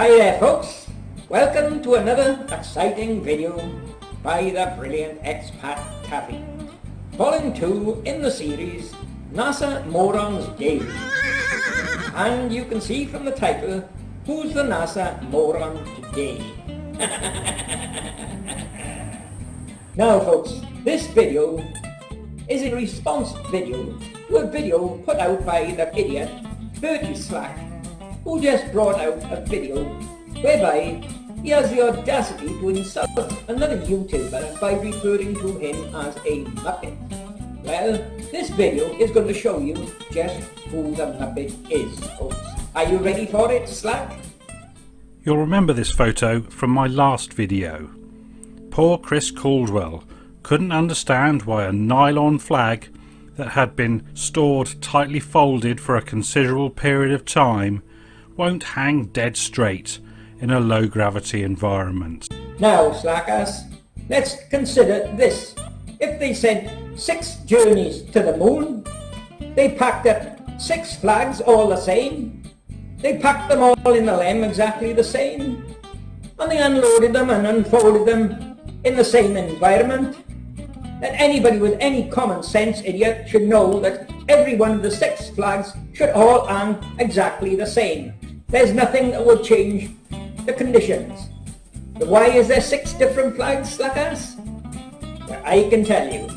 Hi there folks, welcome to another exciting video by the brilliant expat Taffy. Volume 2 in the series NASA Morons Daily. And you can see from the title, who's the NASA moron today? Now folks, this video is a response video to a video put out by the idiot Bertie Slack, who just brought out a video whereby he has the audacity to insult another YouTuber by referring to him as a Muppet. Well, this video is going to show you just who the Muppet is, folks. Are you ready for it, Slack? You'll remember this photo from my last video. Poor Chris Caldwell couldn't understand why a nylon flag that had been stored tightly folded for a considerable period of time won't hang dead straight in a low gravity environment. Now slackers, let's consider this. If they sent 6 journeys to the moon, they packed up 6 flags all the same, they packed them all in the lem exactly the same, and they unloaded them and unfolded them in the same environment, then anybody with any common sense idiot should know that every one of the 6 flags should all hang exactly the same. There's nothing that would change the conditions. But why is there 6 different flags, slackers? Well, I can tell you.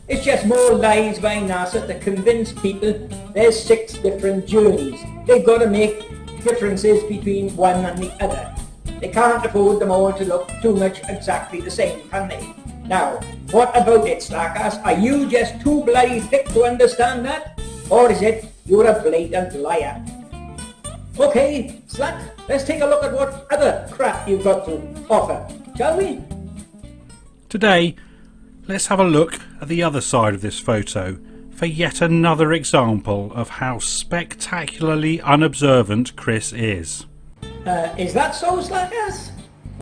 It's just more lies by NASA to convince people there's 6 different journeys. They've got to make differences between one and the other. They can't afford them all to look too much exactly the same, can they? Now, what about it, slackers? Are you just too bloody thick to understand that? Or is it you're a blatant liar? Okay, Slack, let's take a look at what other crap you've got to offer, shall we? Today, let's have a look at the other side of this photo for yet another example of how spectacularly unobservant Chris is. Is that so, slackers?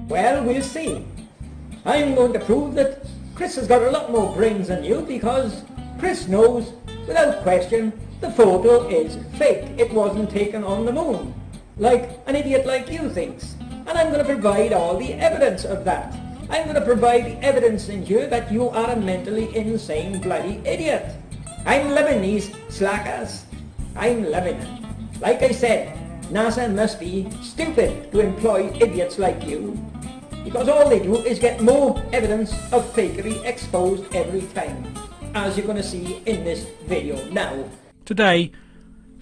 Well, we'll see. I'm going to prove that Chris has got a lot more brains than you, because Chris knows, without question, the photo is fake. It wasn't taken on the moon, like an idiot like you thinks. And I'm going to provide all the evidence of that. I'm going to provide the evidence in here that you are a mentally insane bloody idiot. I'm loving these slackers. I'm loving it. Like I said, NASA must be stupid to employ idiots like you, because all they do is get more evidence of fakery exposed every time, as you're going to see in this video now. Today,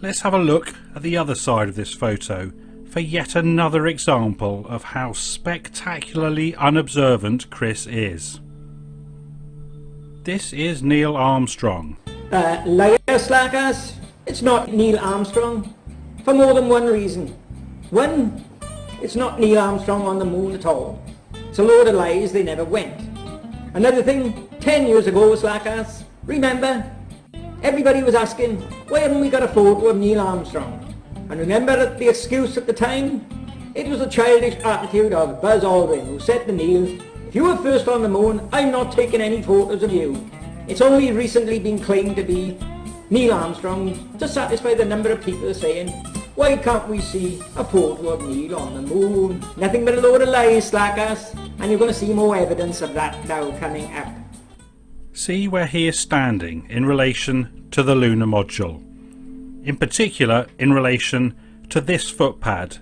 let's have a look at the other side of this photo for yet another example of how spectacularly unobservant Chris is. This is Neil Armstrong. Liar, slackers. It's not Neil Armstrong, for more than one reason. One, it's not Neil Armstrong on the moon at all. It's a load of lies, they never went. Another thing, 10 years ago, slackers, remember? Everybody was asking, why haven't we got a photo of Neil Armstrong? And remember the excuse at the time? It was the childish attitude of Buzz Aldrin, who said to Neil, if you were first on the moon, I'm not taking any photos of you. It's only recently been claimed to be Neil Armstrong to satisfy the number of people saying, why can't we see a photo of Neil on the moon? Nothing but a load of lies, slackers. And you're going to see more evidence of that now coming up. See where he is standing in relation to the lunar module, in particular in relation to this footpad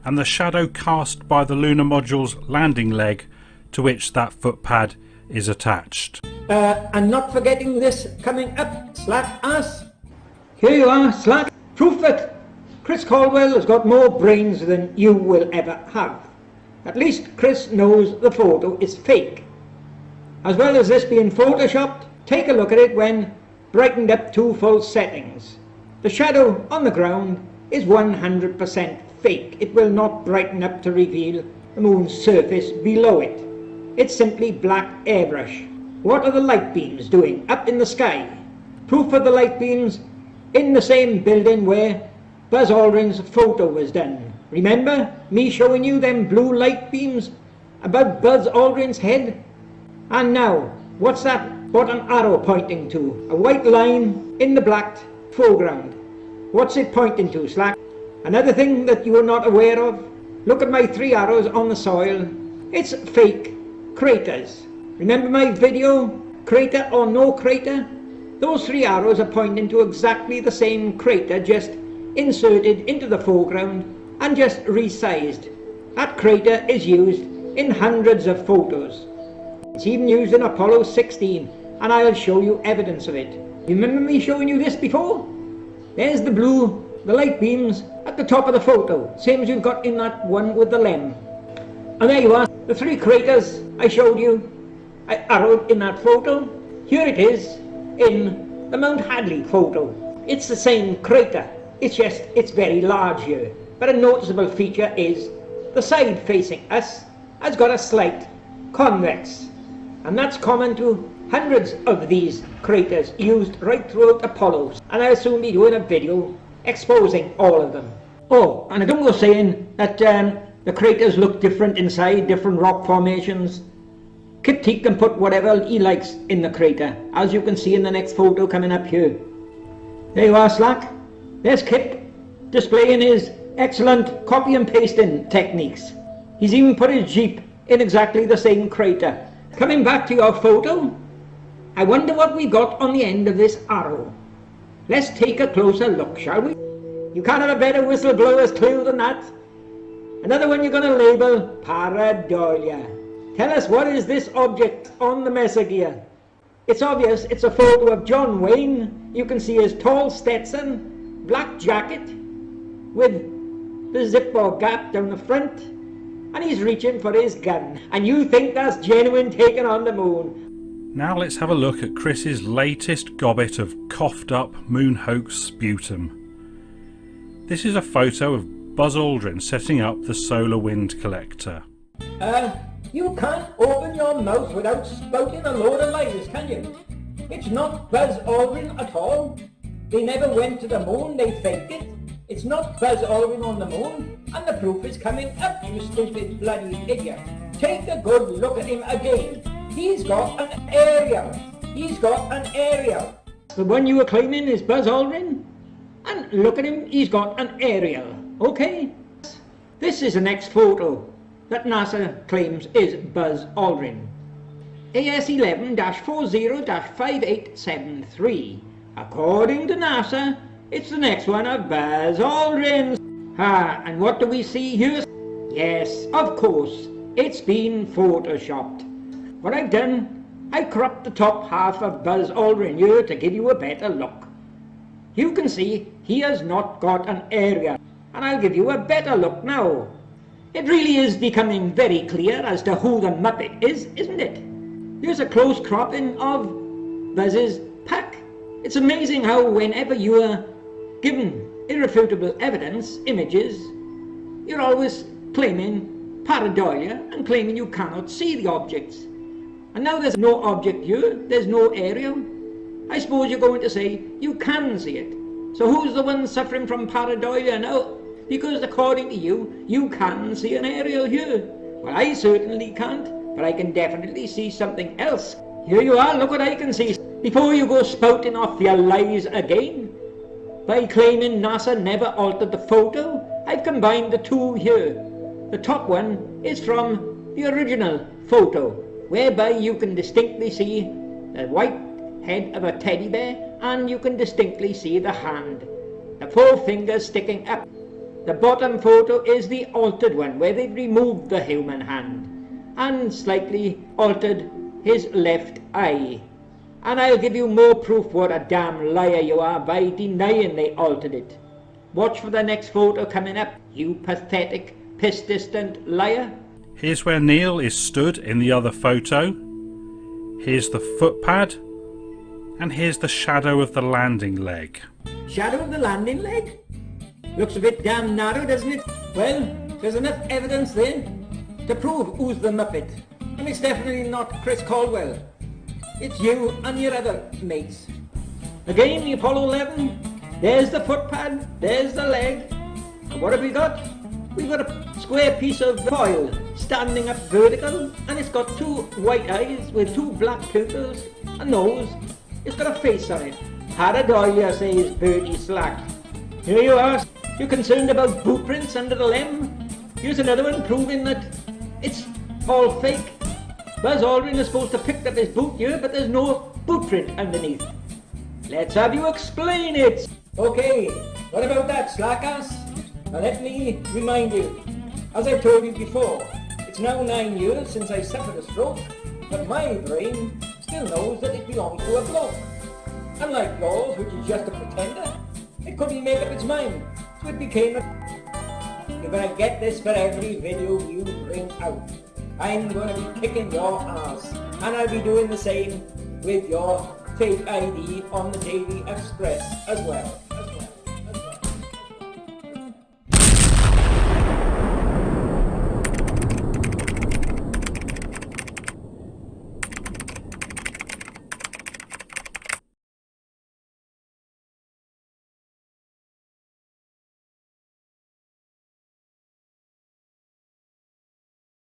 and the shadow cast by the lunar module's landing leg to which that footpad is attached. And not forgetting this coming up, slackers. Here you are, Slack. Proof that Chris Caldwell has got more brains than you will ever have. At least Chris knows the photo is fake. As well as this being photoshopped, take a look at it when brightened up to full settings. The shadow on the ground is 100% fake. It will not brighten up to reveal the moon's surface below it. It's simply black airbrush. What are the light beams doing up in the sky? Proof of the light beams in the same building where Buzz Aldrin's photo was done. Remember me showing you them blue light beams above Buzz Aldrin's head? And now, what's that? What an arrow pointing to? A white line in the black foreground. What's it pointing to, Slack? Another thing that you are not aware of, Look at my 3 arrows on the soil. It's fake craters. Remember my video, crater or no crater? Those 3 arrows are pointing to exactly the same crater, just inserted into the foreground and just resized. That crater is used in hundreds of photos. It's even used in Apollo 16, and I'll show you evidence of it. You remember me showing you this before? There's the blue, the light beams at the top of the photo, same as you've got in that one with the lem. And there you are, the 3 craters I showed you, I arrowed in that photo. Here it is in the Mount Hadley photo. It's the same crater, it's just it's very large here. But a noticeable feature is the side facing us has got a slight convex, and that's common to hundreds of these craters used right throughout Apollo, and I'll soon be doing a video exposing all of them. Oh, and I don't go saying that the craters look different inside, different rock formations. Kip Teak can put whatever he likes in the crater, as you can see in the next photo coming up here. There you are, Slack. There's Kip displaying his excellent copy and pasting techniques. He's even put his Jeep in exactly the same crater. Coming back to your photo, I wonder what we got on the end of this arrow. Let's take a closer look, shall we? You can't have a better whistleblower's clue than that. Another one you're going to label PAREIDOLIA. Tell us, what is this object on the mesogear? It's obvious it's a photo of John Wayne. You can see his tall Stetson, black jacket with the zip or gap down the front, and he's reaching for his gun. And you think that's genuine taken on the moon. Now let's have a look at Chris's latest gobbet of coughed up moon hoax sputum. This is a photo of Buzz Aldrin setting up the solar wind collector. You can't open your mouth without spouting a load of lies, can you? It's not Buzz Aldrin at all. They never went to the moon, they faked it. It's not Buzz Aldrin on the moon, and the proof is coming up, you stupid bloody idiot. Take a good look at him again. He's got an aerial. He's got an aerial. The one you were claiming is Buzz Aldrin? And look at him, he's got an aerial. Okay? This is the next photo that NASA claims is Buzz Aldrin. AS11-40-5873. According to NASA, it's the next one of Buzz Aldrin. And what do we see here? Yes, of course, it's been photoshopped. What I've done, I cropped the top half of Buzz Aldrin here to give you a better look. You can see he has not got an aerial, and I'll give you a better look now. It really is becoming very clear as to who the Muppet is, isn't it? Here's a close cropping of Buzz's pack. It's amazing how whenever you are given irrefutable evidence, images, you're always claiming pareidolia and claiming you cannot see the objects. And now there's no object here, there's no aerial. I suppose you're going to say you can see it. So who's the one suffering from pareidolia now? Because according to you, you can see an aerial here. Well, I certainly can't, but I can definitely see something else. Here you are, look what I can see. Before you go spouting off your lies again, by claiming NASA never altered the photo, I've combined the two here. The top one is from the original photo, whereby you can distinctly see the white head of a teddy bear, and you can distinctly see the hand, the 4 fingers sticking up. The bottom photo is the altered one, where they've removed the human hand and slightly altered his left eye. And I'll give you more proof what a damn liar you are by denying they altered it. Watch for the next photo coming up, you pathetic, persistent liar. Here's where Neil is stood in the other photo. Here's the footpad. And here's the shadow of the landing leg. Shadow of the landing leg? Looks a bit damn narrow, doesn't it? Well, there's enough evidence then to prove who's the Muppet. And it's definitely not Chris Caldwell. It's you and your other mates. Again, the Apollo 11. There's the footpad, there's the leg. And what have we got? We've got a square piece of foil standing up vertical, and it's got 2 white eyes with 2 black pupils, a nose. It's got a face on it. PAREIDOLIA, says Bertie Slack. Here you are. You concerned about boot prints under the lem? Here's another one proving that it's all fake. Buzz Aldrin is supposed to have picked up his boot here, but there's no boot print underneath. Let's have you explain it. Okay, what about that, Slackass? Now let me remind you, as I told you before, it's now 9 years since I suffered a stroke, but my brain still knows that it belongs to a bloke. Unlike yours, which is just a pretender, it couldn't make up its mind, so it became a... You're gonna get this for every video you bring out. I'm gonna be kicking your ass, and I'll be doing the same with your fake ID on the Daily Express as well.